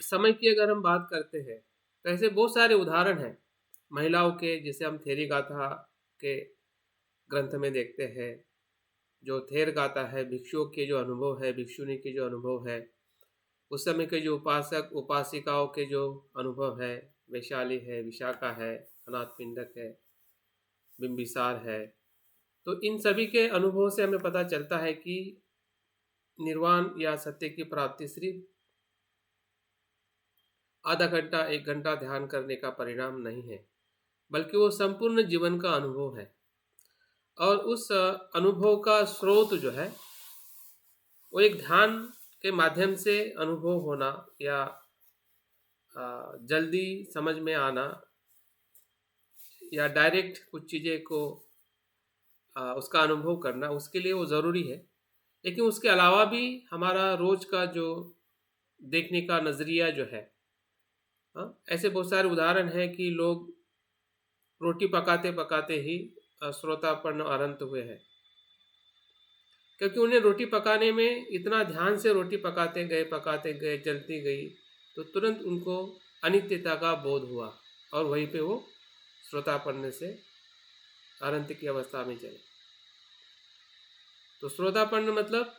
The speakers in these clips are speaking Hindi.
समय की अगर हम बात करते हैं तो ऐसे बहुत सारे उदाहरण हैं महिलाओं के, जिसे हम थेरी गाथा के ग्रंथ में देखते हैं। जो थेर गाथा है, भिक्षुओं के जो अनुभव है, भिक्षुनी के जो अनुभव है, उस समय के जो उपासक उपासिकाओं के जो अनुभव है, वैशाली है, विशाखा है, अनाथपिंडक है, बिंबिसार है। तो इन सभी के अनुभव से हमें पता चलता है कि निर्वाण या सत्य की प्राप्ति सिर्फ आधा घंटा एक घंटा ध्यान करने का परिणाम नहीं है, बल्कि वो संपूर्ण जीवन का अनुभव है। और उस अनुभव का स्रोत जो है वो एक ध्यान के माध्यम से अनुभव होना या जल्दी समझ में आना या डायरेक्ट कुछ चीज़ें को उसका अनुभव करना, उसके लिए वो ज़रूरी है। लेकिन उसके अलावा भी हमारा रोज का जो देखने का नज़रिया जो है, ऐसे बहुत सारे उदाहरण हैं कि लोग रोटी पकाते पकाते ही श्रोतापन्न अरंत हुए हैं, क्योंकि उन्हें रोटी पकाने में इतना ध्यान से रोटी पकाते गए जलती गई, तो तुरंत उनको अनित्यता का बोध हुआ और वहीं पे वो श्रोतापन्न से अरंत की अवस्था में चले। तो श्रोतापन्न मतलब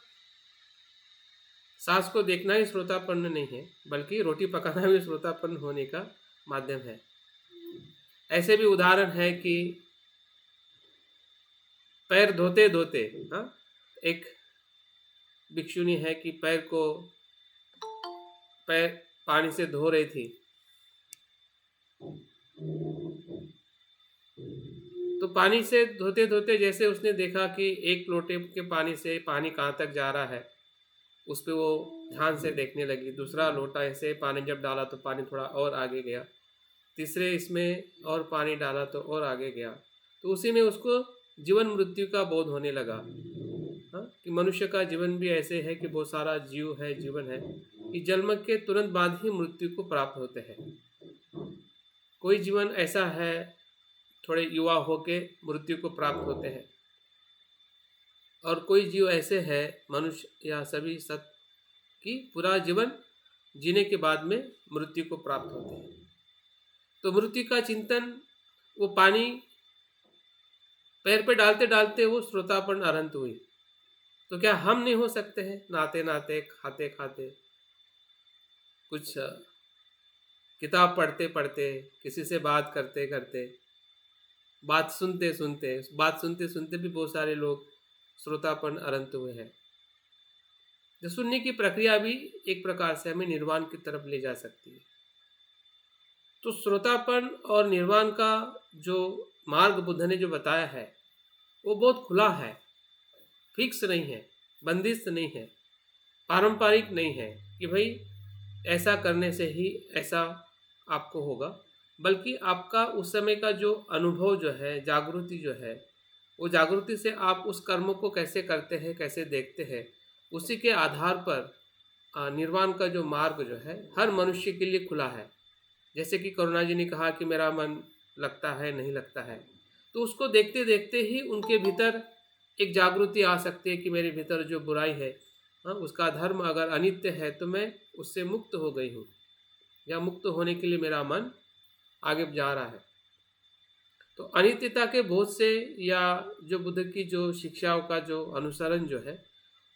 सांस को देखना ही श्रोतापन्न नहीं है, बल्कि रोटी पकाना भी श्रोतापन्न होने का माध्यम है। ऐसे भी उदाहरण है कि पैर धोते धोते, एक भिक्षुनी है कि पैर पानी से धो रही थी, तो पानी से धोते धोते जैसे उसने देखा कि एक लोटे के पानी से पानी कहाँ तक जा रहा है, उस पर वो ध्यान से देखने लगी। दूसरा लोटा ऐसे पानी जब डाला तो पानी थोड़ा और आगे गया, तीसरे इसमें और पानी डाला तो और आगे गया। तो उसी में उसको जीवन मृत्यु का बोध होने लगा, कि मनुष्य का जीवन भी ऐसे है कि बहुत सारा जीवन है कि जन्म के तुरंत बाद ही मृत्यु को प्राप्त होते हैं। कोई जीवन ऐसा है थोड़े युवा होके मृत्यु को प्राप्त होते हैं, और कोई जीव ऐसे है मनुष्य या सभी सत की पूरा जीवन जीने के बाद में मृत्यु को प्राप्त होते हैं। तो मृत्यु का चिंतन, वो पानी पैर पे डालते डालते वो श्रोतापन अरंत हुई। तो क्या हम नहीं हो सकते हैं नहाते नहाते, खाते खाते, कुछ किताब पढ़ते पढ़ते, किसी से बात करते करते, बात सुनते सुनते भी बहुत सारे लोग श्रोतापन अरंत हुए हैं। जो सुनने की प्रक्रिया भी एक प्रकार से हमें निर्वाण की तरफ ले जा सकती है। तो श्रोतापन और निर्वाण का जो मार्ग बुद्ध ने जो बताया है वो बहुत खुला है, फिक्स नहीं है, बंदिश नहीं है, पारंपरिक नहीं है कि भाई ऐसा करने से ही ऐसा आपको होगा, बल्कि आपका उस समय का जो अनुभव जो है, जागृति जो है, वो जागृति से आप उस कर्म को कैसे करते हैं, कैसे देखते हैं, उसी के आधार पर निर्वाण का जो मार्ग जो है हर मनुष्य के लिए खुला है। जैसे कि करुणा जी ने कहा कि मेरा मन लगता है नहीं लगता है, तो उसको देखते देखते ही उनके भीतर एक जागृति आ सकती है कि मेरे भीतर जो बुराई है, उसका धर्म अगर अनित्य है तो मैं उससे मुक्त हो गई हूँ, या मुक्त होने के लिए मेरा मन आगे जा रहा है। तो अनित्यता के बोध से या जो बुद्ध की जो शिक्षाओं का जो अनुसरण जो है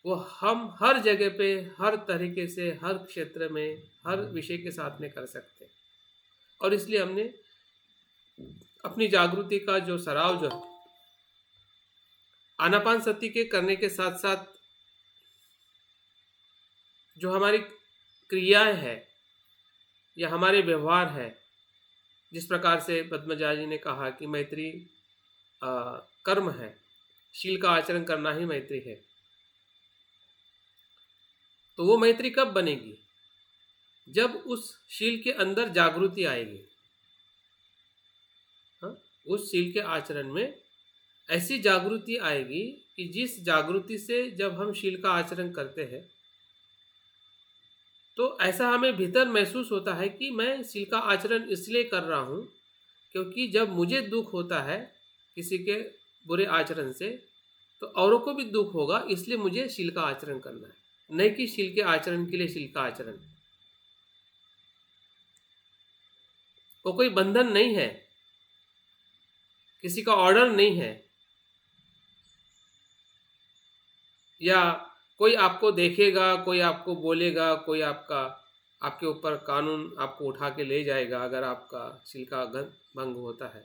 वो हम हर जगह पे, हर तरीके से, हर क्षेत्र में, हर विषय के साथ में कर सकते हैं। और इसलिए हमने अपनी जागृति का जो सराव जो है आनापान सती के करने के साथ साथ जो हमारी क्रियाएं है या हमारे व्यवहार है, जिस प्रकार से पद्मजा जी ने कहा कि मैत्री कर्म है, शील का आचरण करना ही मैत्री है। तो वो मैत्री कब बनेगी? जब उस शील के अंदर जागृति आएगी। उस शील के आचरण में ऐसी जागृति आएगी कि जिस जागृति से जब हम शील का आचरण करते हैं तो ऐसा हमें भीतर महसूस होता है कि मैं शील का आचरण इसलिए कर रहा हूँ क्योंकि जब मुझे दुख होता है किसी के बुरे आचरण से तो औरों को भी दुख होगा, इसलिए मुझे शील का आचरण करना है, नहीं कि शील के आचरण के लिए शील का आचरण। वो कोई बंधन नहीं है, किसी का ऑर्डर नहीं है, या कोई आपको देखेगा, कोई आपको बोलेगा, कोई आपके ऊपर कानून आपको उठा के ले जाएगा अगर आपका सील का भंग होता है।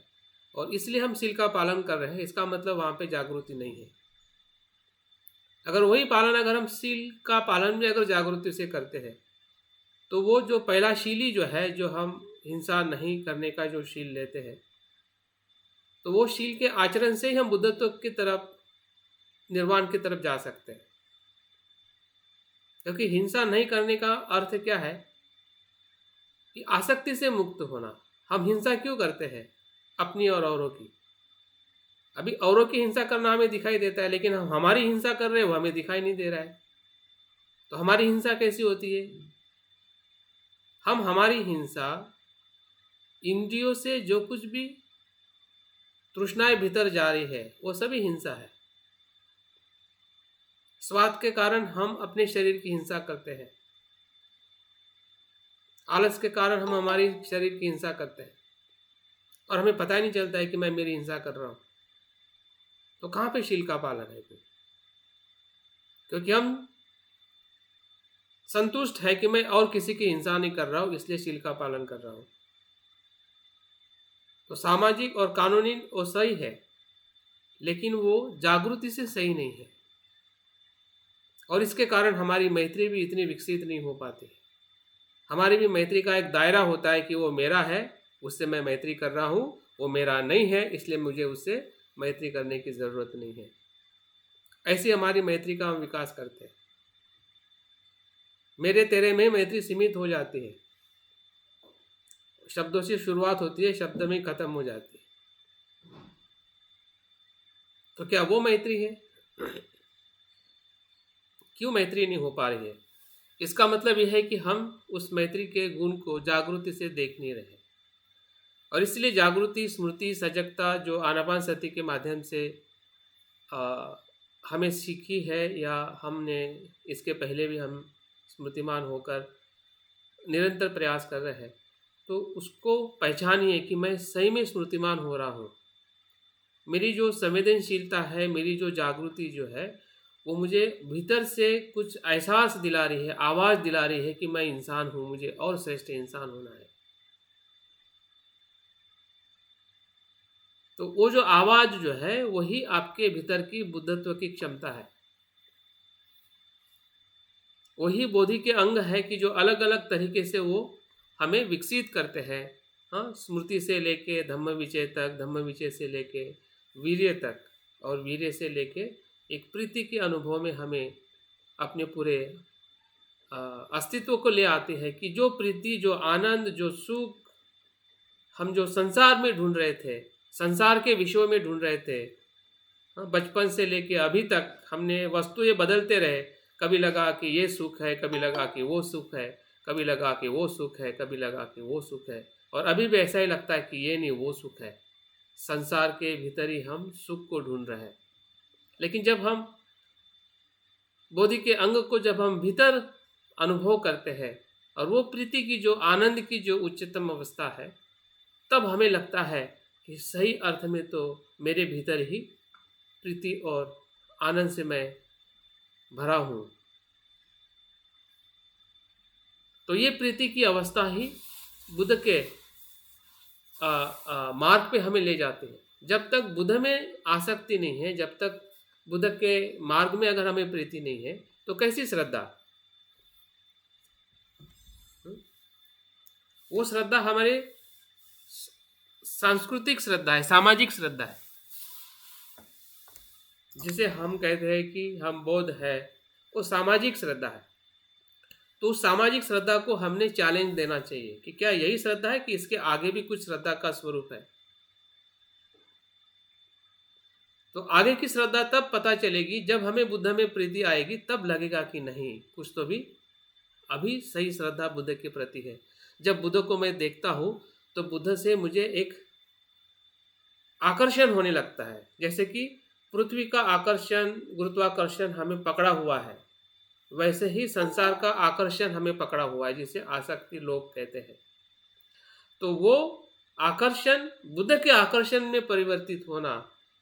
और इसलिए हम सील का पालन कर रहे हैं, इसका मतलब वहाँ पे जागृति नहीं है। अगर वही पालन, अगर हम सील का पालन भी अगर जागृति से करते हैं, तो वो जो पहला शीली जो है, जो हम हिंसा नहीं करने का जो शील लेते हैं, तो वो शील के आचरण से ही हम बुद्धत्व की तरफ, निर्वाण की तरफ जा सकते हैं। क्योंकि हिंसा नहीं करने का अर्थ क्या है कि आसक्ति से मुक्त होना। हम हिंसा क्यों करते हैं? अपनी और औरों की। अभी औरों की हिंसा करना हमें दिखाई देता है, लेकिन हम हमारी हिंसा कर रहे हैं वो हमें दिखाई नहीं दे रहा है। तो हमारी हिंसा कैसी होती है? हम हमारी हिंसा इंद्रियों से जो कुछ भी तृष्णाएं भीतर जा रही है वो सभी हिंसा है। स्वार्थ के कारण हम अपने शरीर की हिंसा करते हैं, आलस के कारण हम हमारी शरीर की हिंसा करते हैं और हमें पता ही नहीं चलता है कि मैं मेरी हिंसा कर रहा हूं। तो कहां पे शील का पालन है? क्योंकि हम संतुष्ट है कि मैं और किसी की हिंसा नहीं कर रहा हूं, इसलिए शील का पालन कर रहा हूं। तो सामाजिक और कानूनी वो सही है, लेकिन वो जागृति से सही नहीं है। और इसके कारण हमारी मैत्री भी इतनी विकसित नहीं हो पाती। हमारी भी मैत्री का एक दायरा होता है कि वो मेरा है, उससे मैं मैत्री कर रहा हूँ, वो मेरा नहीं है, इसलिए मुझे उससे मैत्री करने की ज़रूरत नहीं है। ऐसी हमारी मैत्री का हम विकास करते हैं। मेरे तेरे में मैत्री सीमित हो जाती है, शब्दों से शुरुआत होती है, शब्द में खत्म हो जाती है। तो क्या वो मैत्री है? क्यों मैत्री नहीं हो पा रही है? इसका मतलब यह है कि हम उस मैत्री के गुण को जागृति से देख नहीं रहे। और इसलिए जागृति, स्मृति, सजगता जो आनापानसति के माध्यम से हमें सीखी है, या हमने इसके पहले भी हम स्मृतिमान होकर निरंतर प्रयास कर रहे हैं, तो उसको पहचानिए कि मैं सही में स्मृतिमान हो रहा हूँ। मेरी जो संवेदनशीलता है, मेरी जो जागृति जो है, वो मुझे भीतर से कुछ एहसास दिला रही है, आवाज़ दिला रही है कि मैं इंसान हूँ, मुझे और श्रेष्ठ इंसान होना है। तो वो जो आवाज़ जो है वही आपके भीतर की बुद्धत्व की क्षमता है। वही बोधि के अंग है कि जो अलग अलग तरीके से वो हमें विकसित करते हैं। हाँ, स्मृति से लेके धम्म विचय तक, धम्म विचय से लेके वीर्य तक, और वीर्य से लेके एक प्रीति के अनुभव में हमें अपने पूरे अस्तित्व को ले आते हैं। कि जो प्रीति, जो आनंद, जो सुख हम जो संसार में ढूंढ रहे थे, संसार के विषयों में ढूंढ रहे थे, बचपन से लेके अभी तक हमने वस्तुएं बदलते रहे। कभी लगा कि ये सुख है, कभी लगा कि वो सुख है, कभी लगा कि वो सुख है, कभी लगा कि वो सुख है, और अभी भी ऐसा ही लगता है कि ये नहीं वो सुख है। संसार के भीतर ही हम सुख को ढूंढ रहे हैं। लेकिन जब हम बोधि के अंग को जब हम भीतर अनुभव करते हैं, और वो प्रीति की जो, आनंद की जो उच्चतम अवस्था है, तब हमें लगता है कि सही अर्थ में तो मेरे भीतर ही प्रीति और आनंद से मैं भरा हूँ। तो ये प्रीति की अवस्था ही बुद्ध के मार्ग पे हमें ले जाते हैं। जब तक बुद्ध में आसक्ति नहीं है, जब तक बुद्ध के मार्ग में अगर हमें प्रीति नहीं है, तो कैसी श्रद्धा? वो श्रद्धा हमारे सांस्कृतिक श्रद्धा है, सामाजिक श्रद्धा है। जिसे हम कहते हैं कि हम बौद्ध है, वो सामाजिक श्रद्धा है। तो उस सामाजिक श्रद्धा को हमने चैलेंज देना चाहिए कि क्या यही श्रद्धा है कि इसके आगे भी कुछ श्रद्धा का स्वरूप है। तो आगे की श्रद्धा तब पता चलेगी जब हमें बुद्ध में प्रीति आएगी, तब लगेगा कि नहीं, कुछ तो भी अभी सही श्रद्धा बुद्ध के प्रति है। जब बुद्ध को मैं देखता हूँ तो बुद्ध से मुझे एक आकर्षण होने लगता है। जैसे कि पृथ्वी का आकर्षण, गुरुत्वाकर्षण हमें पकड़ा हुआ है, वैसे ही संसार का आकर्षण हमें पकड़ा हुआ है, जिसे आसक्ति लोग कहते हैं। तो वो आकर्षण, बुद्ध के आकर्षण में परिवर्तित होना,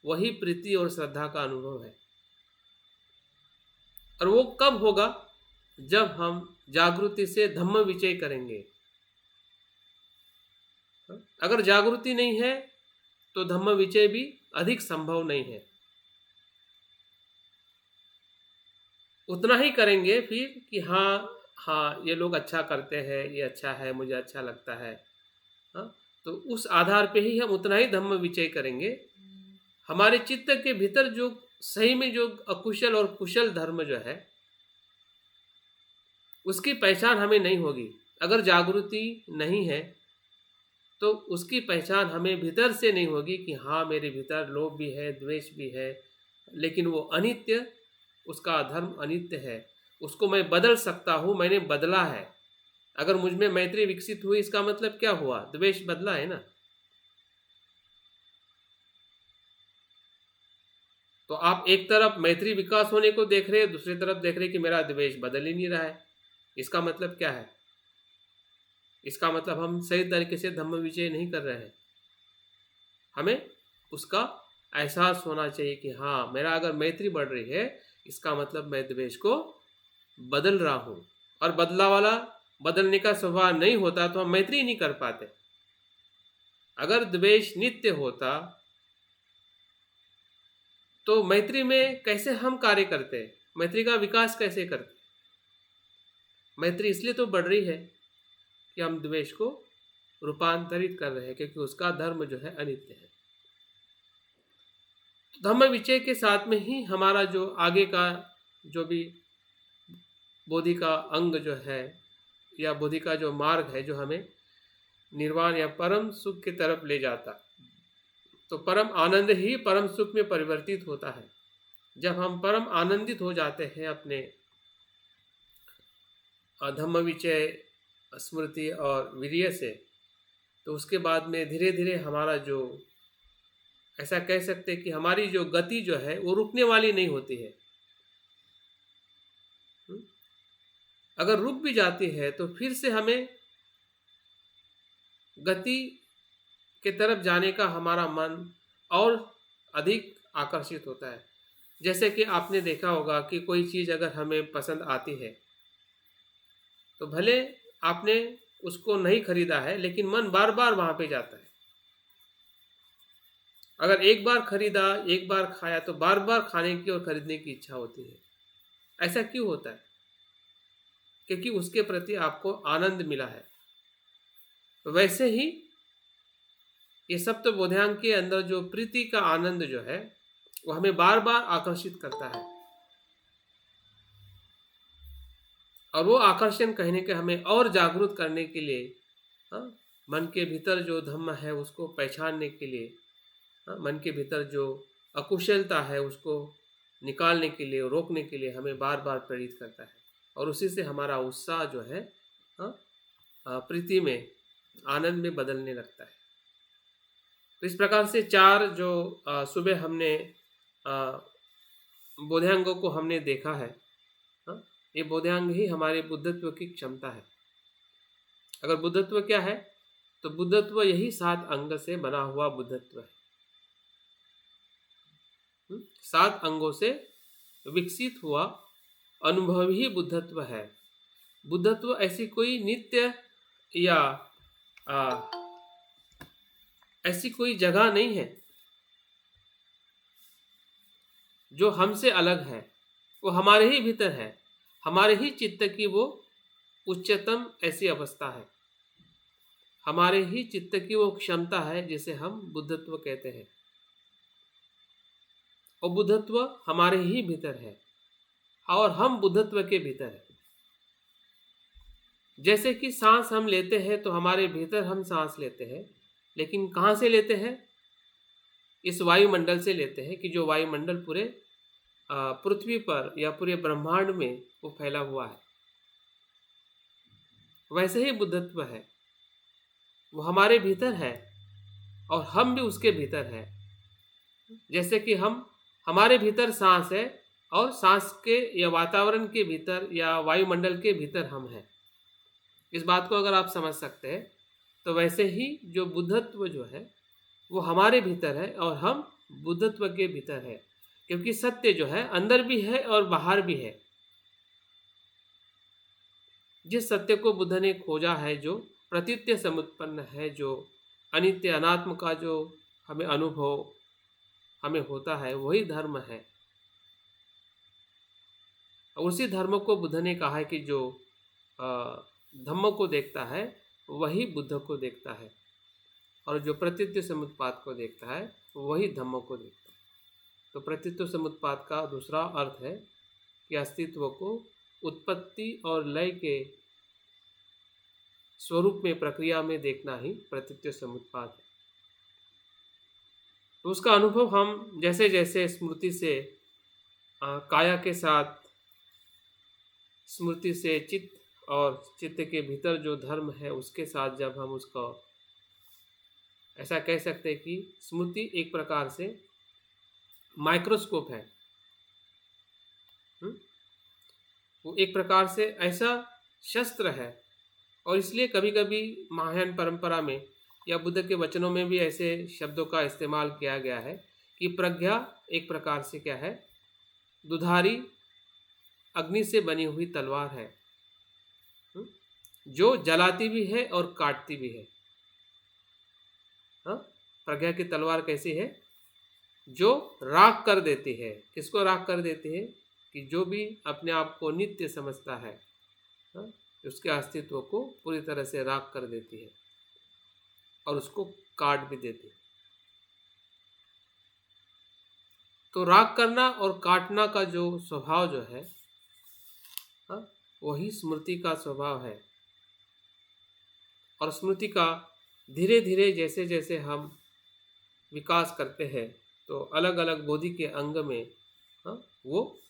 वही प्रीति और श्रद्धा का अनुभव है। और वो कब होगा? जब हम जागृति से धम्म विचय करेंगे। अगर जागृति नहीं है तो धम्म विचय भी अधिक संभव नहीं है। उतना ही करेंगे फिर कि हाँ हाँ ये लोग अच्छा करते हैं, ये अच्छा है, मुझे अच्छा लगता है। हाँ, तो उस आधार पे ही हम उतना ही धम्म विचय करेंगे। हमारे चित्त के भीतर जो सही में जो अकुशल और कुशल धर्म जो है, उसकी पहचान हमें नहीं होगी। अगर जागृति नहीं है तो उसकी पहचान हमें भीतर से नहीं होगी कि हाँ मेरे भीतर लोभ भी है, द्वेष भी है, लेकिन वो अनित्य, उसका धर्म अनित्य है, उसको मैं बदल सकता हूँ, मैंने बदला है। अगर मुझ में मैत्री विकसित हुई, इसका मतलब क्या हुआ? द्वेष बदला है ना। तो आप एक तरफ मैत्री विकास होने को देख रहे हैं, दूसरी तरफ देख रहे हैं कि मेरा द्वेष बदल ही नहीं रहा है। इसका मतलब क्या है? इसका मतलब हम सही तरीके से धम्म विजय नहीं कर रहे हैं। हमें उसका एहसास होना चाहिए कि हाँ मेरा अगर मैत्री बढ़ रही है, इसका मतलब मैं द्वेष को बदल रहा हूँ। और बदला वाला बदलने का स्वभाव नहीं होता तो हम मैत्री नहीं कर पाते। अगर द्वेष नित्य होता तो मैत्री में कैसे हम कार्य करते, मैत्री का विकास कैसे करते? मैत्री इसलिए तो बढ़ रही है कि हम द्वेष को रूपांतरित कर रहे हैं, क्योंकि उसका धर्म जो है अनित्य है। तो धम्म विचय के साथ में ही हमारा जो आगे का जो भी बोधि का अंग जो है, या बोधि का जो मार्ग है, जो हमें निर्वाण या परम सुख की तरफ ले जाता, तो परम आनंद ही परम सुख में परिवर्तित होता है। जब हम परम आनंदित हो जाते हैं अपने धम्म विचय, स्मृति और वीर्य से, तो उसके बाद में धीरे धीरे हमारा जो, ऐसा कह सकते हैं कि हमारी जो गति जो है वो रुकने वाली नहीं होती है। अगर रुक भी जाती है तो फिर से हमें गति के तरफ जाने का हमारा मन और अधिक आकर्षित होता है। जैसे कि आपने देखा होगा कि कोई चीज़ अगर हमें पसंद आती है तो भले आपने उसको नहीं खरीदा है, लेकिन मन बार बार वहाँ पे जाता है। अगर एक बार खरीदा, एक बार खाया, तो बार बार खाने की और खरीदने की इच्छा होती है। ऐसा क्यों होता है? क्योंकि उसके प्रति आपको आनंद मिला है। वैसे ही ये सप्त बोधांग के अंदर जो प्रीति का आनंद जो है, वो हमें बार बार आकर्षित करता है। और वो आकर्षण कहने के हमें और जागरूक करने के लिए, मन के भीतर जो धम्म है उसको पहचानने के लिए, मन के भीतर जो अकुशलता है उसको निकालने के लिए, रोकने के लिए हमें बार बार प्रेरित करता है। और उसी से हमारा उत्साह जो है प्रीति में, आनंद में बदलने लगता है। तो इस प्रकार से चार जो सुबह हमने बोधांगों को हमने देखा है, ये बोधांग ही हमारे बुद्धत्व की क्षमता है। अगर बुद्धत्व क्या है, तो बुद्धत्व यही 7 अंग से बना हुआ बुद्धत्व है। 7 अंगों से विकसित हुआ अनुभव ही बुद्धत्व है। बुद्धत्व ऐसी कोई नित्य या ऐसी कोई जगह नहीं है जो हमसे अलग है। वो हमारे ही भीतर है, हमारे ही चित्त की वो उच्चतम ऐसी अवस्था है, हमारे ही चित्त की वो क्षमता है जिसे हम बुद्धत्व कहते हैं। और बुद्धत्व हमारे ही भीतर है और हम बुद्धत्व के भीतर है। जैसे कि सांस हम लेते हैं तो हमारे भीतर हम सांस लेते हैं, लेकिन कहाँ से लेते हैं? इस वायुमंडल से लेते हैं, कि जो वायुमंडल पूरे पृथ्वी पर या पूरे ब्रह्मांड में वो फैला हुआ है। वैसे ही बुद्धत्व है, वो हमारे भीतर है और हम भी उसके भीतर है। जैसे कि हमारे भीतर सांस है और सांस के या वातावरण के भीतर या वायुमंडल के भीतर हम हैं। इस बात को अगर आप समझ सकते हैं तो वैसे ही जो बुद्धत्व जो है वो हमारे भीतर है और हम बुद्धत्व के भीतर है, क्योंकि सत्य जो है अंदर भी है और बाहर भी है। जिस सत्य को बुद्ध ने खोजा है, जो प्रतीत्य समुत्पन्न है, जो अनित्य अनात्म का जो हमें अनुभव हमें होता है, वही धर्म है। और उसी धर्म को बुद्ध ने कहा है कि जो धम्म को देखता है वही बुद्ध को देखता है, और जो प्रतीत्य समुत्पाद को देखता है वही धम्म को देखता है। तो प्रतीत्य समुत्पाद का दूसरा अर्थ है कि अस्तित्व को उत्पत्ति और लय के स्वरूप में, प्रक्रिया में देखना ही प्रतीत्य समुत्पाद है। तो उसका अनुभव हम जैसे जैसे स्मृति से काया के साथ, स्मृति से चित्त और चित्त के भीतर जो धर्म है उसके साथ जब हम उसको, ऐसा कह सकते हैं कि स्मृति एक प्रकार से माइक्रोस्कोप है। वो एक प्रकार से ऐसा शस्त्र है, और इसलिए कभी कभी महायान परंपरा में या बुद्ध के वचनों में भी ऐसे शब्दों का इस्तेमाल किया गया है कि प्रज्ञा एक प्रकार से क्या है, दुधारी अग्नि से बनी हुई तलवार है, जो जलाती भी है और काटती भी है। प्रज्ञा की तलवार कैसी है? जो राख कर देती है। किसको राख कर देती है? कि जो भी अपने आप को नित्य समझता है, उसके अस्तित्व को पूरी तरह से राख कर देती है और उसको काट भी देती है। तो राख करना और काटना का जो स्वभाव जो है, वही स्मृति का स्वभाव है। और स्मृति का धीरे धीरे जैसे जैसे हम विकास करते हैं तो अलग अलग बोधि के अंग में वो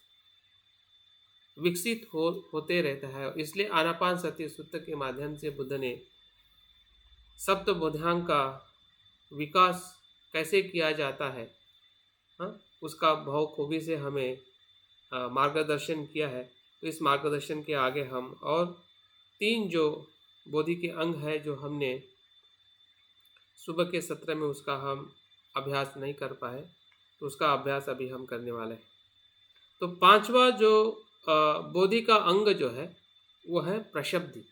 विकसित होते रहता है। इसलिए आनापान सति सूत्र के माध्यम से बुद्ध ने सप्त बोधांग का विकास कैसे किया जाता है, उसका भाव खूबी से हमें मार्गदर्शन किया है। तो इस मार्गदर्शन के आगे हम और 3 जो बोधि के अंग है जो हमने सुबह के सत्र में उसका हम अभ्यास नहीं कर पाए, तो उसका अभ्यास अभी हम करने वाले हैं। तो 5वां जो बोधि का अंग जो है वो है प्रशब्दि।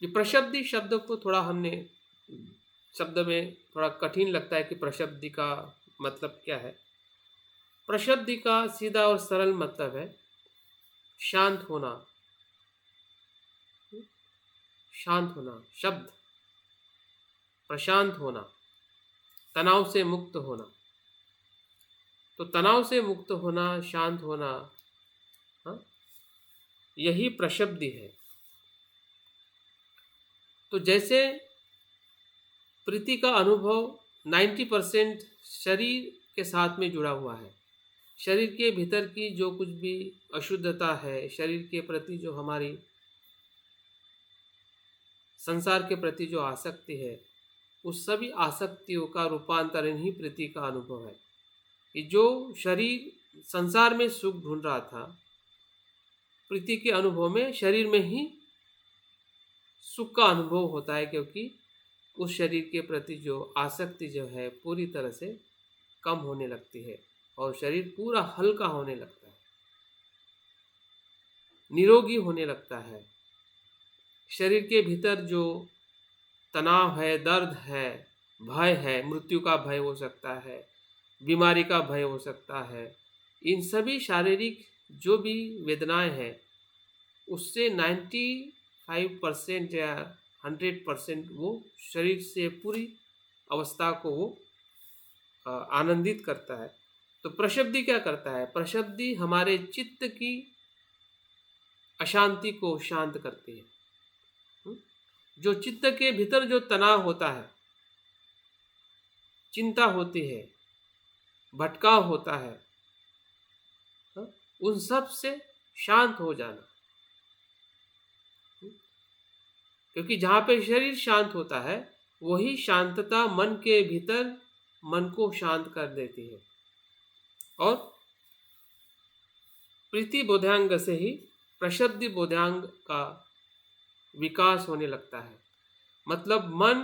ये प्रशब्दि शब्द को थोड़ा हमने शब्द में थोड़ा कठिन लगता है कि प्रशब्दि का मतलब क्या है। प्रशब्दि का सीधा और सरल मतलब है शांत होना, शांत होना, शब्द प्रशांत होना, तनाव से मुक्त होना। तो तनाव से मुक्त होना, शांत होना, यही प्रशब्दि है। तो जैसे प्रीति का अनुभव 90% शरीर के साथ में जुड़ा हुआ है, शरीर के भीतर की जो कुछ भी अशुद्धता है, शरीर के प्रति जो हमारी संसार के प्रति जो आसक्ति है, उस सभी आसक्तियों का रूपांतरण ही प्रीति का अनुभव है। कि जो शरीर संसार में सुख ढूंढ रहा था, प्रीति के अनुभव में शरीर में ही सुख का अनुभव होता है, क्योंकि उस शरीर के प्रति जो आसक्ति जो है पूरी तरह से कम होने लगती है और शरीर पूरा हल्का होने लगता है, निरोगी होने लगता है। शरीर के भीतर जो तनाव है, दर्द है, भय है, मृत्यु का भय हो सकता है, बीमारी का भय हो सकता है, इन सभी शारीरिक जो भी वेदनाएं हैं उससे 95% या 100% वो शरीर से पूरी अवस्था को वो आनंदित करता है। तो प्रशब्दि क्या करता है? प्रशब्दि हमारे चित्त की अशांति को शांत करती है। जो चित्त के भीतर जो तनाव होता है, चिंता होती है, भटकाव होता है, उन सब से शांत हो जाना। क्योंकि जहाँ पे शरीर शांत होता है वही शांतता मन के भीतर मन को शांत कर देती है। और प्रीति बोधांग से ही प्रशब्दि बोधांग का विकास होने लगता है। मतलब मन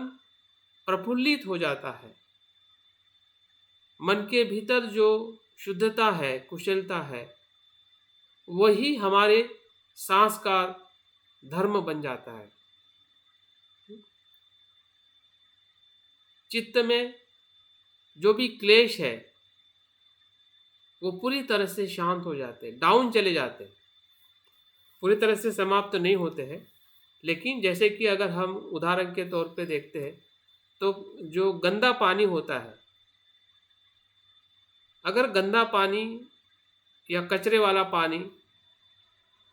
प्रफुल्लित हो जाता है। मन के भीतर जो शुद्धता है, कुशलता है, वही हमारे सांस का धर्म बन जाता है। चित्त में जो भी क्लेश है वो पूरी तरह से शांत हो जाते हैं, डाउन चले जाते हैं। पूरी तरह से समाप्त तो नहीं होते हैं, लेकिन जैसे कि अगर हम उदाहरण के तौर पे देखते हैं तो जो गंदा पानी होता है, अगर गंदा पानी या कचरे वाला पानी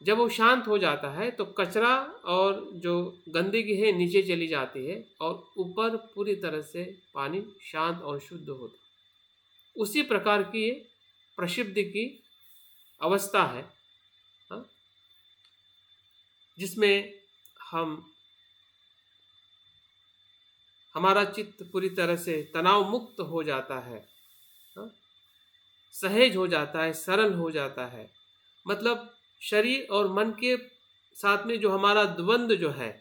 जब वो शांत हो जाता है तो कचरा और जो गंदगी है नीचे चली जाती है और ऊपर पूरी तरह से पानी शांत और शुद्ध होता है। उसी प्रकार की ये प्रसिद्धि की अवस्था है, हाँ, जिसमें हम हमारा चित्त पूरी तरह से तनाव मुक्त हो जाता है, हाँ, सहज हो जाता है, सरल हो जाता है। मतलब शरीर और मन के साथ में जो हमारा द्वंद्व जो है,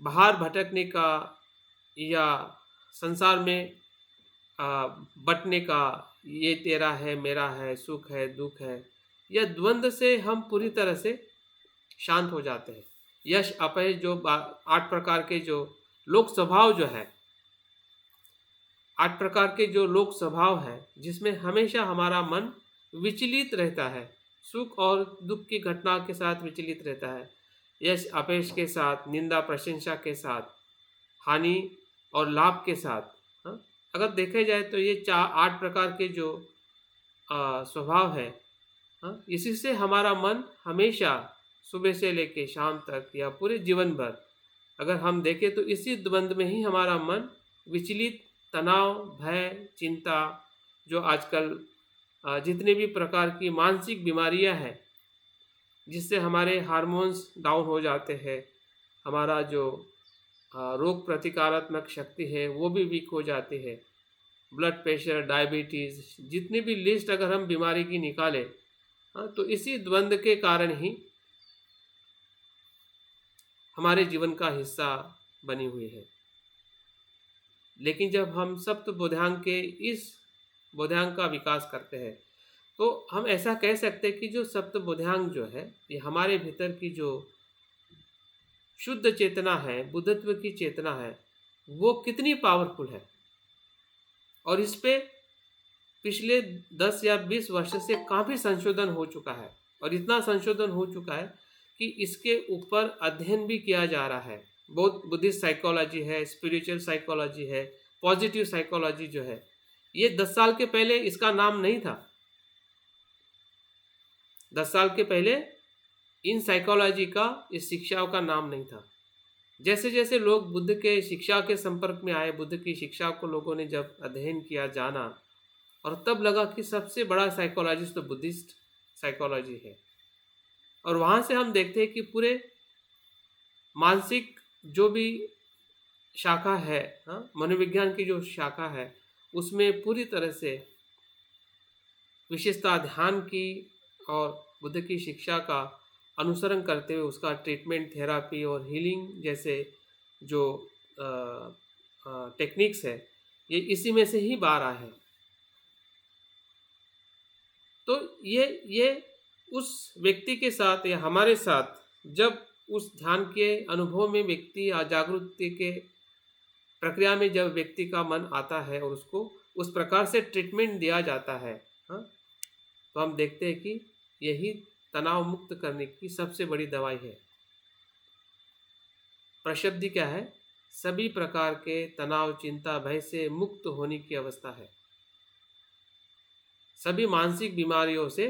बाहर भटकने का या संसार में बंटने का, ये तेरा है मेरा है, सुख है दुख है, यह द्वंद्व से हम पूरी तरह से शांत हो जाते हैं। यश अपयश जो 8 प्रकार के जो लोक स्वभाव जो है, 8 प्रकार के जो लोक स्वभाव है, जिसमें हमेशा हमारा मन विचलित रहता है, सुख और दुख की घटना के साथ विचलित रहता है, यश अपयश के साथ, निंदा प्रशंसा के साथ, हानि और लाभ के साथ, हाँ? अगर देखे जाए तो ये 8 प्रकार के जो स्वभाव है, हाँ, इसी से हमारा मन हमेशा सुबह से लेके शाम तक या पूरे जीवन भर अगर हम देखें तो इसी द्वंद्व में ही हमारा मन विचलित, तनाव, भय, चिंता, जो आजकल जितने भी प्रकार की मानसिक बीमारियां हैं, जिससे हमारे हार्मोन्स डाउन हो जाते हैं, हमारा जो रोग प्रतिकारात्मक शक्ति है वो भी वीक हो जाती है, ब्लड प्रेशर, डायबिटीज़, जितनी भी लिस्ट अगर हम बीमारी की निकालें, हाँ, तो इसी द्वंद्व के कारण ही हमारे जीवन का हिस्सा बनी हुई है। लेकिन जब हम सप्त बोधांग के इस बोधांग का विकास करते हैं तो हम ऐसा कह सकते हैं कि जो सप्त बोधांग जो है, ये हमारे भीतर की जो शुद्ध चेतना है, बुद्धत्व की चेतना है, वो कितनी पावरफुल है। और इस पे पिछले 10 या 20 वर्ष से काफ़ी संशोधन हो चुका है, और इतना संशोधन हो चुका है कि इसके ऊपर अध्ययन भी किया जा रहा है। बहुत बुद्धिस्ट साइकोलॉजी है, स्पिरिचुअल साइकोलॉजी है, पॉजिटिव साइकोलॉजी जो है, ये 10 साल के पहले इसका नाम नहीं था। 10 साल के पहले इन साइकोलॉजी का, इस शिक्षाओं का नाम नहीं था। जैसे जैसे लोग बुद्ध के शिक्षा के संपर्क में आए, बुद्ध की शिक्षा को लोगों ने जब अध्ययन किया, जाना, और तब लगा कि सबसे बड़ा साइकोलॉजिस्ट तो बुद्धिस्ट साइकोलॉजी है। और वहाँ से हम देखते हैं कि पूरे मानसिक जो भी शाखा है, हाँ, मनोविज्ञान की जो शाखा है, उसमें पूरी तरह से विशेषता ध्यान की और बुद्ध की शिक्षा का अनुसरण करते हुए उसका ट्रीटमेंट, थेरापी और हीलिंग जैसे जो टेक्निक्स है, ये इसी में से ही बाहर आए हैं। तो ये उस व्यक्ति के साथ या हमारे साथ जब उस ध्यान के अनुभव में व्यक्ति या जागृति के प्रक्रिया में जब व्यक्ति का मन आता है और उसको उस प्रकार से ट्रीटमेंट दिया जाता है, हाँ, तो हम देखते हैं कि यही तनाव मुक्त करने की सबसे बड़ी दवाई है। प्रशब्दी क्या है? सभी प्रकार के तनाव, चिंता, भय से मुक्त होने की अवस्था है। सभी मानसिक बीमारियों से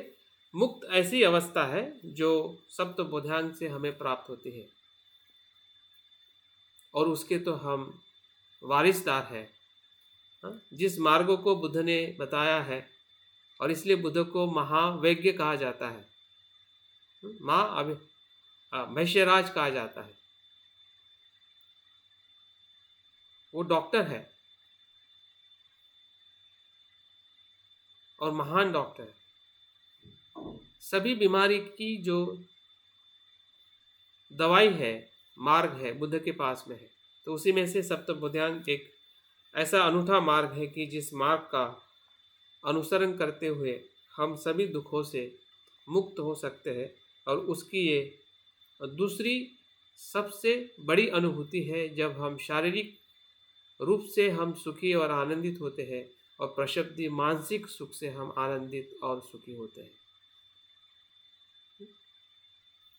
मुक्त ऐसी अवस्था है जो सप्त बोधांग से हमें प्राप्त होती है, और उसके तो हम वारिसदार हैं, हाँ? जिस मार्गों को बुद्ध ने बताया है, और इसलिए बुद्ध को महावैज्ञ कहा जाता है, महर्षिराज कहा जाता है। वो डॉक्टर है और महान डॉक्टर है। सभी बीमारी की जो दवाई है, मार्ग है, बुद्ध के पास में है। तो उसी में से सप्तबोधियांग एक ऐसा अनूठा मार्ग है कि जिस मार्ग का अनुसरण करते हुए हम सभी दुखों से मुक्त हो सकते हैं। और उसकी ये दूसरी सबसे बड़ी अनुभूति है जब हम शारीरिक रूप से हम सुखी और आनंदित होते हैं, और प्रशब्दी मानसिक सुख से हम आनंदित और सुखी होते हैं।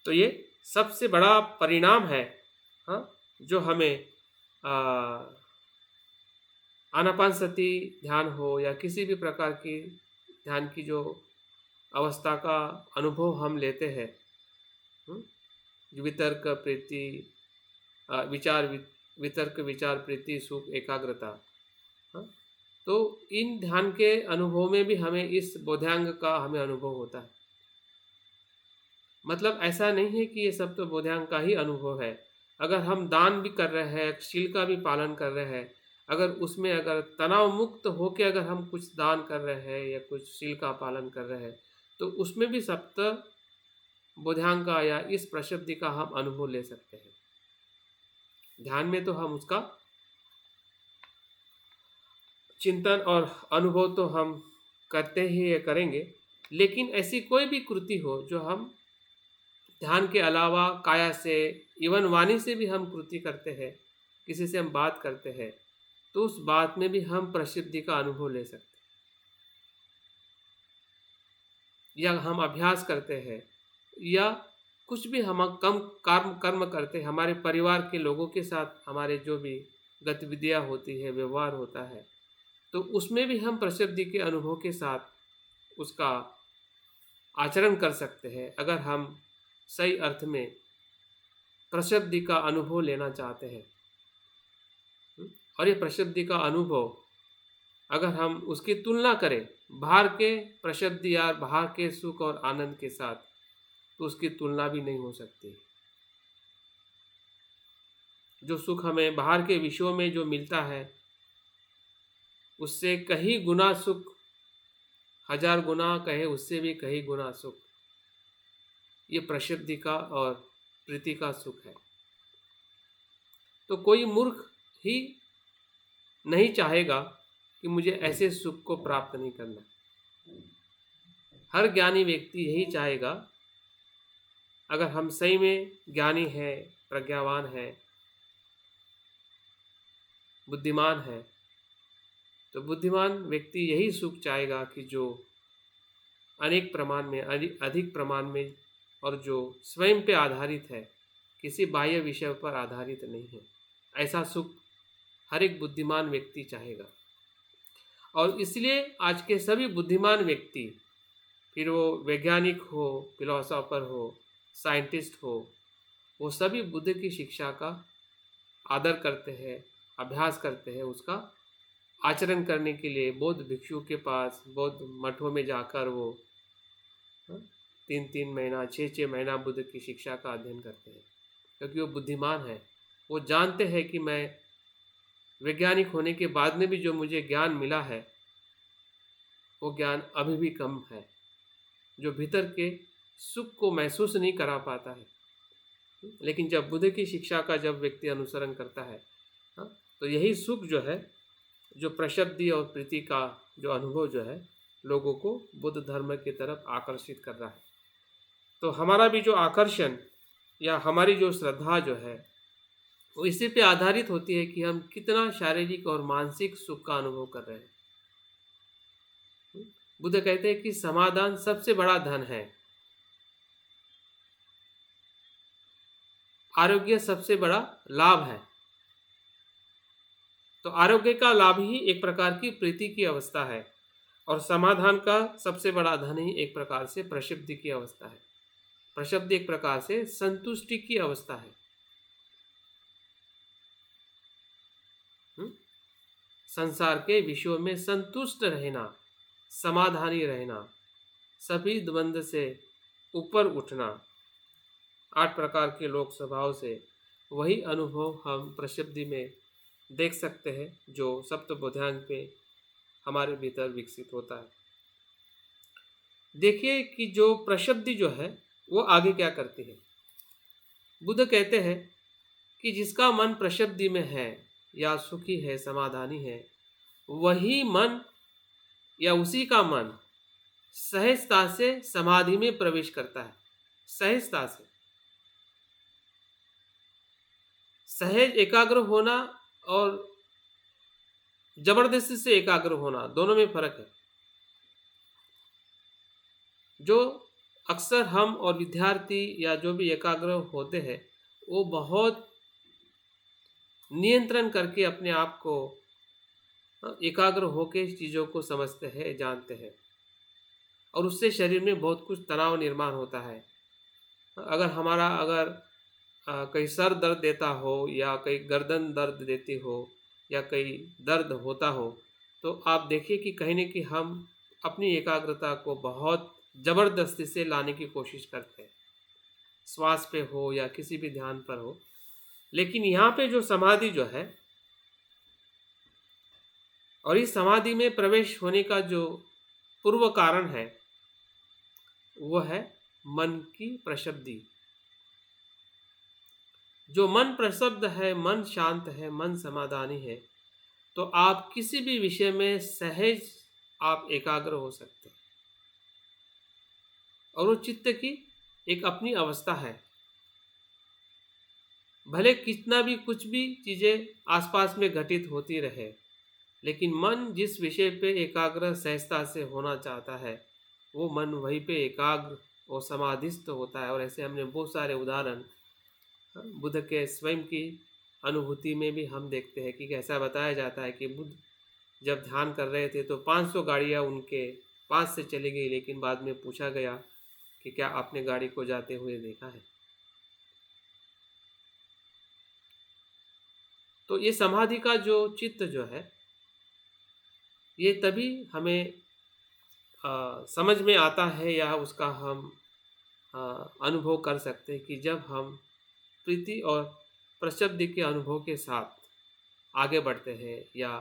तो ये सबसे बड़ा परिणाम है, हाँ, जो हमें आनापानसति ध्यान हो या किसी भी प्रकार की ध्यान की जो अवस्था का अनुभव हम लेते हैं, वितर्क प्रीति वितर्क विचार प्रीति सुख एकाग्रता, हाँ, तो इन ध्यान के अनुभव में भी हमें इस बोधांग का हमें अनुभव होता है। मतलब ऐसा नहीं है कि ये सब तो बोधांग का ही अनुभव है। अगर हम दान भी कर रहे हैं, शील का भी पालन कर रहे हैं, अगर उसमें अगर तनाव मुक्त होके अगर हम कुछ दान कर रहे हैं या कुछ शील का पालन कर रहे हैं, तो उसमें भी सप्त बोधांग का या इस प्रशब्दी का हम अनुभव ले सकते हैं। ध्यान में तो हम उसका चिंतन और अनुभव तो हम करते ही या करेंगे, लेकिन ऐसी कोई भी कृति हो जो हम ध्यान के अलावा काया से, इवन वाणी से भी हम कृति करते हैं, किसी से हम बात करते हैं, तो उस बात में भी हम प्रसिद्धि का अनुभव ले सकते हैं। या हम अभ्यास करते हैं या कुछ भी हम कम कर्म करते हैं, हमारे परिवार के लोगों के साथ हमारे जो भी गतिविधियाँ होती है, व्यवहार होता है, तो उसमें भी हम प्रसिद्धि के अनुभव के साथ उसका आचरण कर सकते हैं, अगर हम सही अर्थ में प्रसिद्धि का अनुभव लेना चाहते हैं। और ये प्रसिद्धि का अनुभव अगर हम उसकी तुलना करें बाहर के प्रसिद्धि या बाहर के सुख और आनंद के साथ, तो उसकी तुलना भी नहीं हो सकती। जो सुख हमें बाहर के विषयों में जो मिलता है, उससे कहीं गुना सुख, 1000 गुना कहे उससे भी कहीं गुना सुख, ये प्रसिद्धि का और प्रीति का सुख है। तो कोई मूर्ख ही नहीं चाहेगा कि मुझे ऐसे सुख को प्राप्त नहीं करना। हर ज्ञानी व्यक्ति यही चाहेगा, अगर हम सही में ज्ञानी हैं, प्रज्ञावान हैं, बुद्धिमान हैं, तो बुद्धिमान व्यक्ति यही सुख चाहेगा कि जो अनेक प्रमाण में, अधिक प्रमाण में, और जो स्वयं पे आधारित है, किसी बाह्य विषय पर आधारित नहीं है। ऐसा सुख हर एक बुद्धिमान व्यक्ति चाहेगा। और इसलिए आज के सभी बुद्धिमान व्यक्ति, फिर वो वैज्ञानिक हो, फिलोसोफर हो, साइंटिस्ट हो, वो सभी बुद्ध की शिक्षा का आदर करते हैं, अभ्यास करते हैं, उसका आचरण करने के लिए बौद्ध भिक्षु के पास, बौद्ध मठों में जाकर वो 3-3 महीना, 6-6 महीना बुद्ध की शिक्षा का अध्ययन करते हैं, क्योंकि वो बुद्धिमान है। वो जानते हैं कि मैं वैज्ञानिक होने के बाद में भी जो मुझे ज्ञान मिला है, वो ज्ञान अभी भी कम है, जो भीतर के सुख को महसूस नहीं करा पाता है। लेकिन जब बुद्ध की शिक्षा का जब व्यक्ति अनुसरण करता है, तो यही सुख जो है, जो प्रसिद्धि और प्रीति का जो अनुभव जो है, लोगों को बुद्ध धर्म की तरफ आकर्षित कर रहा है। तो हमारा भी जो आकर्षण या हमारी जो श्रद्धा जो है, वो इसी पे आधारित होती है कि हम कितना शारीरिक और मानसिक सुख का अनुभव कर रहे हैं। बुद्ध कहते हैं कि समाधान सबसे बड़ा धन है, आरोग्य सबसे बड़ा लाभ है। तो आरोग्य का लाभ ही एक प्रकार की प्रीति की अवस्था है, और समाधान का सबसे बड़ा धन ही एक प्रकार से प्रसिद्धि की अवस्था है। प्रसिद्धि एक प्रकार से संतुष्टि की अवस्था है। संसार के विषयों में संतुष्ट रहना, समाधानी रहना, सभी द्वंद्व से ऊपर उठना, 8 प्रकार के लोक स्वभाव से, वही अनुभव हम प्रसिद्धि में देख सकते हैं, जो सप्तबोधांग पे हमारे भीतर विकसित होता है। देखिए कि जो प्रसिद्धि जो है वो आगे क्या करती है। बुद्ध कहते हैं कि जिसका मन प्रशब्दि में है या सुखी है, समाधानी है, वही मन या उसी का मन सहजता से समाधि में प्रवेश करता है। सहजता से, सहज एकाग्र होना और जबरदस्ती से एकाग्र होना, दोनों में फर्क है। जो अक्सर हम और विद्यार्थी या जो भी एकाग्र होते हैं, वो बहुत नियंत्रण करके अपने आप को एकाग्र होकर चीज़ों को समझते हैं, जानते हैं, और उससे शरीर में बहुत कुछ तनाव निर्माण होता है। अगर कहीं सर दर्द देता हो या कहीं गर्दन दर्द देती हो या कहीं दर्द होता हो, तो आप देखिए कि कहीं न कहीं हम अपनी एकाग्रता को बहुत ज़बरदस्ती से लाने की कोशिश करते हैं, श्वास पे हो या किसी भी ध्यान पर हो। लेकिन यहाँ पे जो समाधि जो है, और इस समाधि में प्रवेश होने का जो पूर्व कारण है, वो है मन की प्रशब्दि। जो मन प्रशब्द है, मन शांत है, मन समाधानी है, तो आप किसी भी विषय में सहज आप एकाग्र हो सकते हैं। और वो चित्त की एक अपनी अवस्था है। भले कितना भी कुछ भी चीज़ें आसपास में घटित होती रहे, लेकिन मन जिस विषय पे एकाग्र सहजता से होना चाहता है, वो मन वहीं पे एकाग्र और समाधिस्थ होता है। और ऐसे हमने बहुत सारे उदाहरण बुद्ध के स्वयं की अनुभूति में भी हम देखते हैं कि कैसा बताया जाता है कि बुद्ध जब ध्यान कर रहे थे तो 500 गाड़ियाँ उनके पास से चली गई, लेकिन बाद में पूछा गया कि क्या आपने गाड़ी को जाते हुए देखा है। तो ये समाधि का जो चित्त जो है, ये तभी हमें समझ में आता है या उसका हम अनुभव कर सकते हैं कि जब हम प्रीति और प्रशब्द के अनुभव के साथ आगे बढ़ते हैं या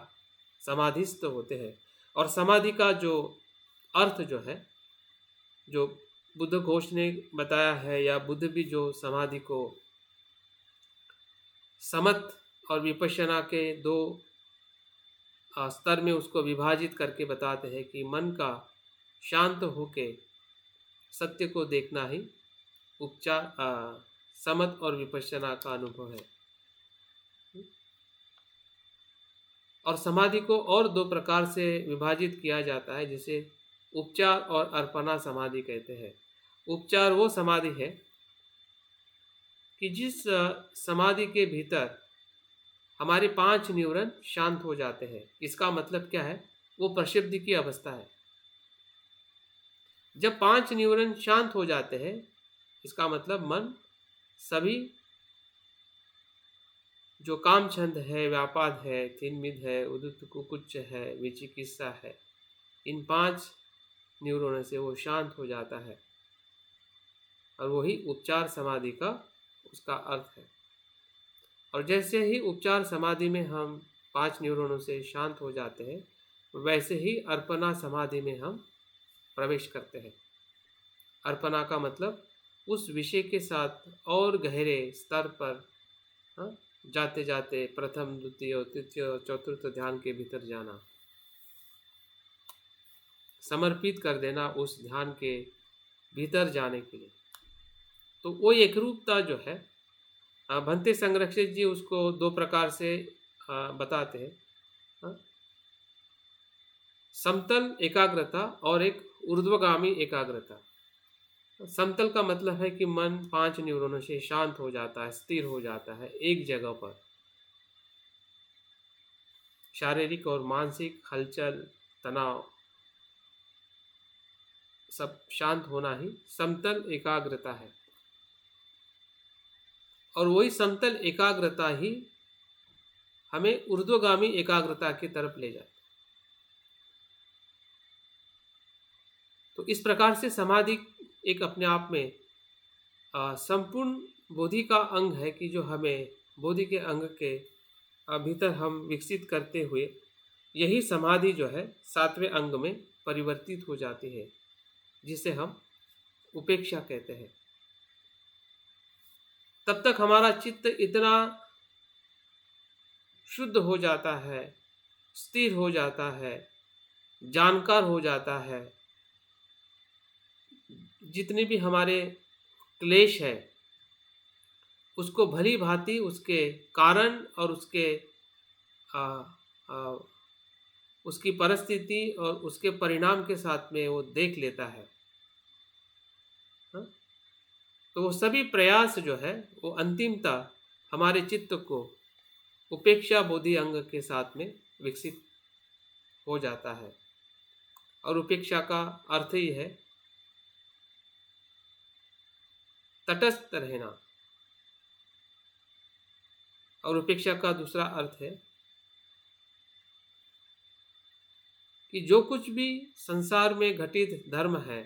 समाधिस्थ होते हैं। और समाधि का जो अर्थ जो है, जो बुद्ध घोष ने बताया है, या बुद्ध भी जो समाधि को समत और विपश्यना के दो स्तर में उसको विभाजित करके बताते हैं कि मन का शांत होके सत्य को देखना ही उपचार समत और विपश्यना का अनुभव है। और समाधि को और दो प्रकार से विभाजित किया जाता है, जिसे उपचार और अर्पणा समाधि कहते हैं। उपचार वो समाधि है कि जिस समाधि के भीतर हमारे 5 न्यूरॉन शांत हो जाते हैं। इसका मतलब क्या है? वो प्रशब्द की अवस्था है। जब 5 न्यूरॉन शांत हो जाते हैं, इसका मतलब मन सभी जो काम छंद है, व्यापाद है, थिनमिद है, उद्युक्त कुकुच्च है, विचिकित्सा है, इन 5 न्यूरॉन से वो शांत हो जाता है। और वही उपचार समाधि का उसका अर्थ है। और जैसे ही उपचार समाधि में हम 5 न्यूरॉनों से शांत हो जाते हैं, वैसे ही अर्पणा समाधि में हम प्रवेश करते हैं। अर्पणा का मतलब उस विषय के साथ और गहरे स्तर पर जाते जाते प्रथम, द्वितीय, तृतीय, चतुर्थ ध्यान के भीतर जाना, समर्पित कर देना उस ध्यान के भीतर जाने के लिए। तो वो एक रूपता जो है, भंते संरक्षित जी उसको 2 प्रकार से बताते हैं, समतल एकाग्रता और एक ऊर्ध्वगामी एकाग्रता। समतल का मतलब है कि मन 5 न्यूरॉनों से शांत हो जाता है, स्थिर हो जाता है एक जगह पर। शारीरिक और मानसिक हलचल, तनाव सब शांत होना ही समतल एकाग्रता है। और वही समतल एकाग्रता ही हमें ऊर्ध्वगामी एकाग्रता की तरफ ले जाती है। तो इस प्रकार से समाधि एक अपने आप में संपूर्ण बोधि का अंग है कि जो हमें बोधि के अंग के भीतर हम विकसित करते हुए यही समाधि जो है 7वें अंग में परिवर्तित हो जाती है, जिसे हम उपेक्षा कहते हैं। तब तक हमारा चित्त इतना शुद्ध हो जाता है, स्थिर हो जाता है, जानकार हो जाता है, जितने भी हमारे क्लेश है उसको भली भांति उसके कारण और आ, आ, उसकी परिस्थिति और उसके परिणाम के साथ में वो देख लेता है। हाँ? तो वो सभी प्रयास जो है वो अंतिमतः हमारे चित्त को उपेक्षा बोधि अंग के साथ में विकसित हो जाता है। और उपेक्षा का अर्थ ही है तटस्थ रहना, और उपेक्षा का दूसरा अर्थ है कि जो कुछ भी संसार में घटित धर्म है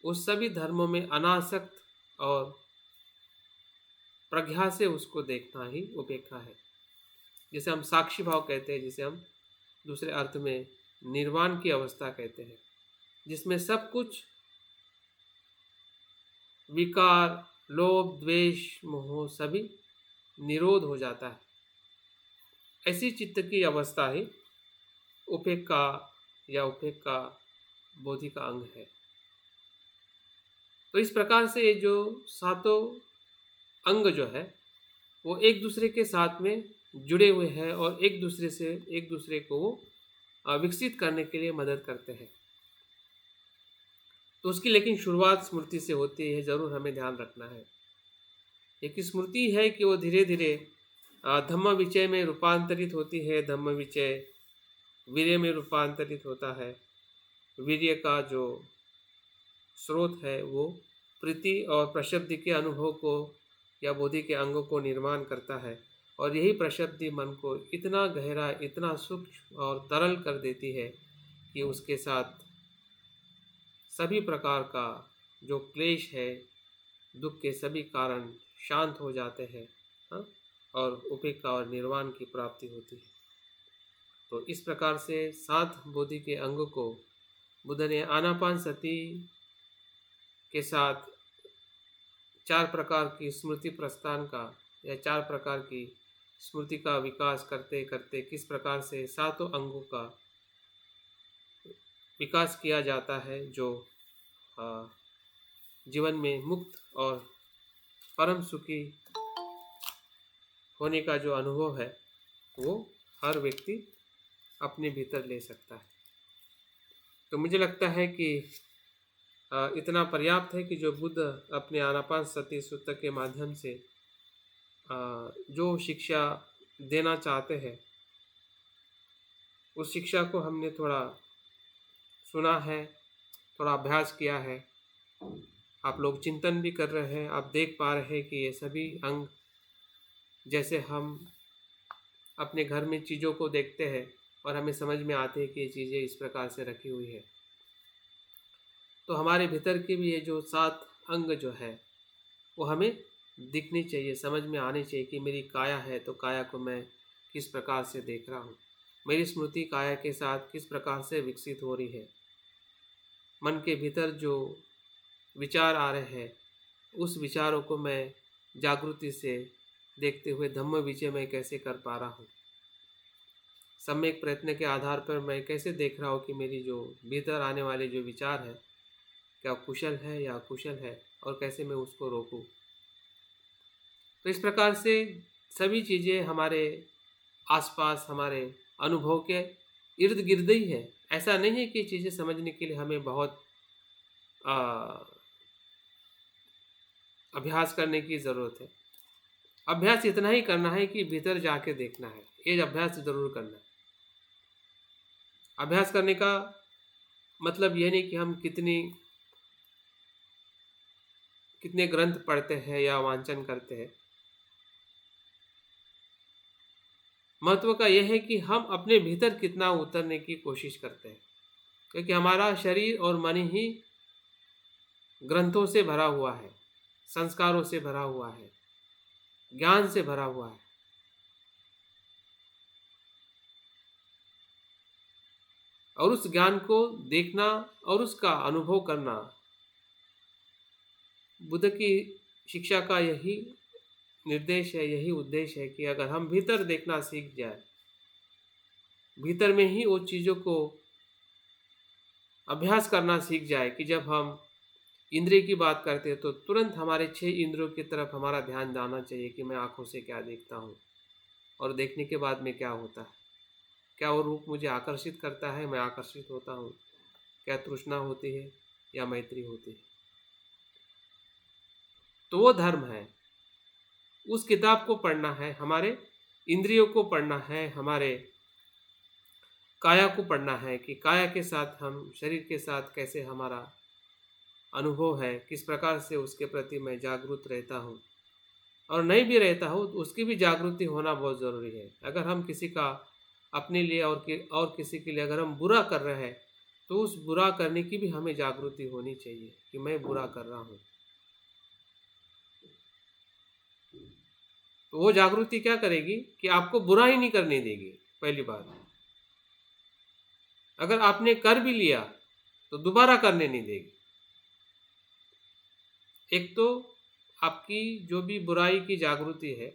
उस सभी धर्मों में अनासक्त और प्रज्ञा से उसको देखना ही उपेक्षा है। जिसे हम साक्षी भाव कहते हैं, जिसे हम दूसरे अर्थ में निर्वाण की अवस्था कहते हैं, जिसमें सब कुछ विकार, लोभ, द्वेष, मोह सभी निरोध हो जाता है। ऐसी चित्त की अवस्था ही उपेक्षा या उपेक्षा बोधि का अंग है। तो इस प्रकार से ये जो सातों अंग जो है वो एक दूसरे के साथ में जुड़े हुए हैं और एक दूसरे को वो विकसित करने के लिए मदद करते हैं। तो उसकी लेकिन शुरुआत स्मृति से होती है, ज़रूर हमें ध्यान रखना है। एक स्मृति है कि वो धीरे धीरे धम्म विचय में रूपांतरित होती है, धम्म विचय वीर्य में रूपांतरित होता है। वीर्य का जो स्रोत है वो प्रीति और प्रशब्दि के अनुभव को या बोधि के अंगों को निर्माण करता है, और यही प्रशब्दि मन को इतना गहरा, इतना सूक्ष्म और तरल कर देती है कि उसके साथ सभी प्रकार का जो क्लेश है, दुख के सभी कारण शांत हो जाते हैं। हाँ? और उपेक्षा और निर्वाण की प्राप्ति होती है। तो इस प्रकार से 7 बोधि के अंग को बुद्ध ने आनापान सती के साथ 4 प्रकार की स्मृति प्रस्थान का या 4 प्रकार की स्मृति का विकास करते करते किस प्रकार से 7 अंगों का विकास किया जाता है, जो जीवन में मुक्त और परम सुखी होने का जो अनुभव है वो हर व्यक्ति अपने भीतर ले सकता है। तो मुझे लगता है कि इतना पर्याप्त है कि जो बुद्ध अपने आनापान सती सूत्र के माध्यम से जो शिक्षा देना चाहते हैं उस शिक्षा को हमने थोड़ा सुना है, थोड़ा अभ्यास किया है। आप लोग चिंतन भी कर रहे हैं, आप देख पा रहे हैं कि ये सभी अंग जैसे हम अपने घर में चीज़ों को देखते हैं और हमें समझ में आते हैं कि ये चीज़ें इस प्रकार से रखी हुई है, तो हमारे भीतर की भी ये जो 7 अंग जो है वो हमें दिखनी चाहिए, समझ में आनी चाहिए कि मेरी काया है तो काया को मैं किस प्रकार से देख रहा हूँ, मेरी स्मृति काया के साथ किस प्रकार से विकसित हो रही है, मन के भीतर जो विचार आ रहे हैं उस विचारों को मैं जागृति से देखते हुए धम्म विजय मैं कैसे कर पा रहा हूँ, सम्यक प्रयत्न के आधार पर मैं कैसे देख रहा हूँ कि मेरी जो भीतर आने वाले जो विचार है क्या कुशल है या अकुशल है, और कैसे मैं उसको रोकूं। तो इस प्रकार से सभी चीज़ें हमारे आसपास, हमारे अनुभव के इर्द गिर्द ही है। ऐसा नहीं है कि चीज़ें समझने के लिए हमें बहुत अभ्यास करने की ज़रूरत है। अभ्यास इतना ही करना है कि भीतर जाके देखना है, ये अभ्यास ज़रूर करना है। अभ्यास करने का मतलब ये नहीं कि हम कितने ग्रंथ पढ़ते हैं या वांचन करते हैं। महत्व का यह है कि हम अपने भीतर कितना उतरने की कोशिश करते हैं, क्योंकि हमारा शरीर और मन ही ग्रंथों से भरा हुआ है, संस्कारों से भरा हुआ है, ज्ञान से भरा हुआ है। और उस ज्ञान को देखना और उसका अनुभव करना बुद्ध की शिक्षा का यही निर्देश है, यही उद्देश्य है कि अगर हम भीतर देखना सीख जाए, भीतर में ही वो चीज़ों को अभ्यास करना सीख जाए कि जब हम इंद्रिय की बात करते हैं तो तुरंत हमारे 6 इंद्रियों की तरफ हमारा ध्यान जाना चाहिए कि मैं आँखों से क्या देखता हूँ और देखने के बाद में क्या होता है। क्या वो रूप मुझे आकर्षित करता है, मैं आकर्षित होता हूँ, क्या तृष्णा होती है या मैत्री होती है। तो वो धर्म है, उस किताब को पढ़ना है, हमारे इंद्रियों को पढ़ना है, हमारे काया को पढ़ना है कि काया के साथ हम शरीर के साथ कैसे हमारा अनुभव है, किस प्रकार से उसके प्रति मैं जागरूक रहता हूँ और नहीं भी रहता हूँ तो उसकी भी जागृति होना बहुत ज़रूरी है। अगर हम किसी का अपने लिए और किसी के लिए अगर हम बुरा कर रहे हैं तो उस बुरा करने की भी हमें जागृति होनी चाहिए कि मैं बुरा कर रहा हूँ। तो वो जागृति क्या करेगी कि आपको बुरा ही नहीं करने देगी। पहली बात, अगर आपने कर भी लिया तो दोबारा करने नहीं देगी। एक तो आपकी जो भी बुराई की जागृति है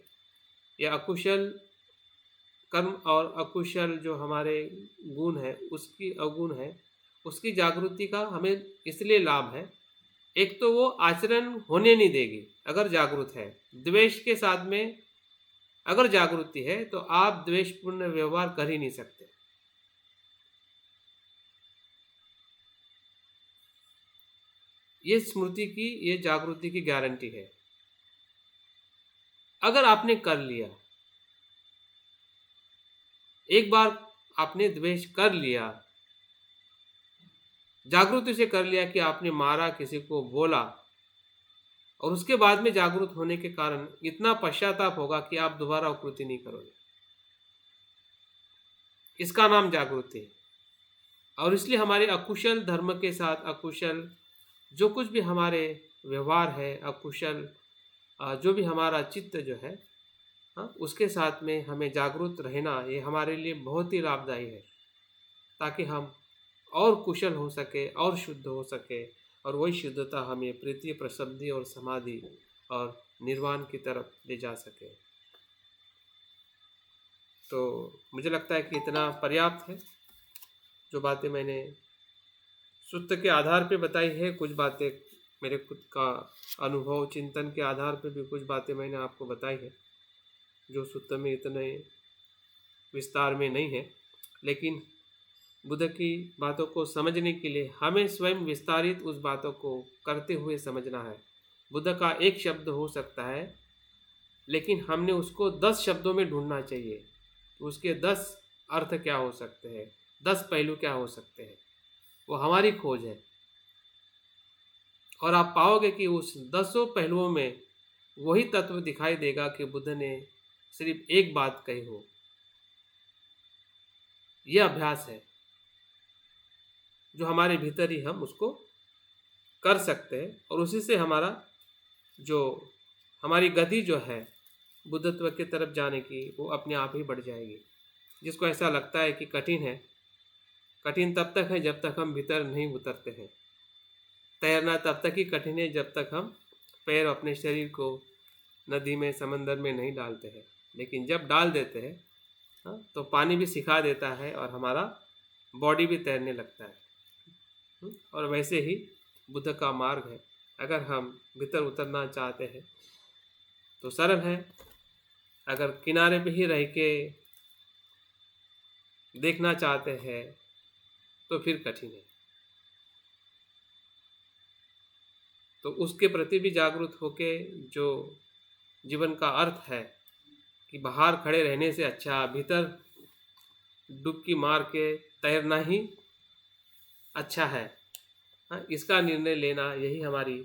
या अकुशल कर्म और अकुशल जो हमारे गुण है, उसकी अवगुण है, उसकी जागृति का हमें इसलिए लाभ है। एक तो वो आचरण होने नहीं देगी अगर जागृत है। द्वेष के साथ में अगर जागृति है तो आप द्वेषपूर्ण व्यवहार कर ही नहीं सकते। ये स्मृति की, ये जागृति की गारंटी है। अगर आपने कर लिया, एक बार आपने द्वेष कर लिया, जागृति से कर लिया कि आपने मारा, किसी को बोला, और उसके बाद में जागरूक होने के कारण इतना पश्चाताप होगा कि आप दोबारा वो कृति नहीं करोगे। इसका नाम जागृति है। और इसलिए हमारे अकुशल धर्म के साथ अकुशल जो कुछ भी हमारे व्यवहार है, अकुशल जो भी हमारा चित्त जो है, उसके साथ में हमें जागरूक रहना ये हमारे लिए बहुत ही लाभदायी है, ताकि हम और कुशल हो सके और शुद्ध हो सके, और वही शुद्धता हमें प्रीति, प्रसिद्धि और समाधि और निर्वाण की तरफ ले जा सके। तो मुझे लगता है कि इतना पर्याप्त है। जो बातें मैंने सुत्त के आधार पे बताई है, कुछ बातें मेरे खुद का अनुभव चिंतन के आधार पे भी कुछ बातें मैंने आपको बताई है, जो सुत्त में इतने विस्तार में नहीं है। लेकिन बुद्ध की बातों को समझने के लिए हमें स्वयं विस्तारित उस बातों को करते हुए समझना है। बुद्ध का एक शब्द हो सकता है, लेकिन हमने उसको 10 शब्दों में ढूंढना चाहिए। उसके 10 अर्थ क्या हो सकते हैं, 10 पहलू क्या हो सकते हैं, वो हमारी खोज है। और आप पाओगे कि उस 10 पहलुओं में वही तत्व दिखाई देगा कि बुद्ध ने सिर्फ एक बात कही हो। यह अभ्यास है जो हमारे भीतर ही हम उसको कर सकते हैं, और उसी से हमारा जो हमारी गति जो है बुद्धत्व की तरफ जाने की, वो अपने आप ही बढ़ जाएगी। जिसको ऐसा लगता है कि कठिन है, कठिन तब तक है जब तक हम भीतर नहीं उतरते हैं। तैरना तब तक ही कठिन है जब तक हम पैर अपने शरीर को नदी में, समंदर में नहीं डालते हैं। लेकिन जब डाल देते हैं तो पानी भी सिखा देता है और हमारा बॉडी भी तैरने लगता है। और वैसे ही बुद्ध का मार्ग है। अगर हम भीतर उतरना चाहते हैं तो सरल है, अगर किनारे पे ही रह के देखना चाहते हैं तो फिर कठिन है। तो उसके प्रति भी जागरूक होके जो जीवन का अर्थ है कि बाहर खड़े रहने से अच्छा भीतर डुबकी मार के तैरना ही अच्छा है, इसका निर्णय लेना यही हमारी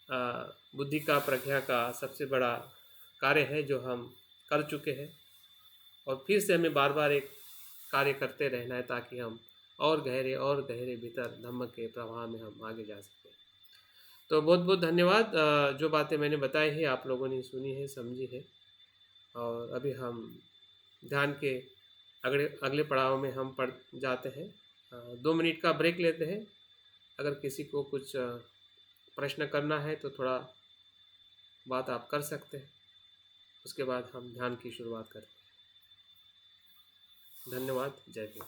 बुद्धि का, प्रज्ञा का सबसे बड़ा कार्य है जो हम कर चुके हैं। और फिर से हमें बार बार एक कार्य करते रहना है ताकि हम और गहरे भीतर धम्म के प्रवाह में हम आगे जा सकें। तो बहुत बहुत धन्यवाद। जो बातें मैंने बताई है आप लोगों ने सुनी है, समझी है। और अभी हम ध्यान के अगले पड़ाव में हम पढ़ जाते हैं। 2 मिनट का ब्रेक लेते हैं। अगर किसी को कुछ प्रश्न करना है तो थोड़ा बात आप कर सकते हैं। उसके बाद हम ध्यान की शुरुआत करते हैं। धन्यवाद। जय हिंद।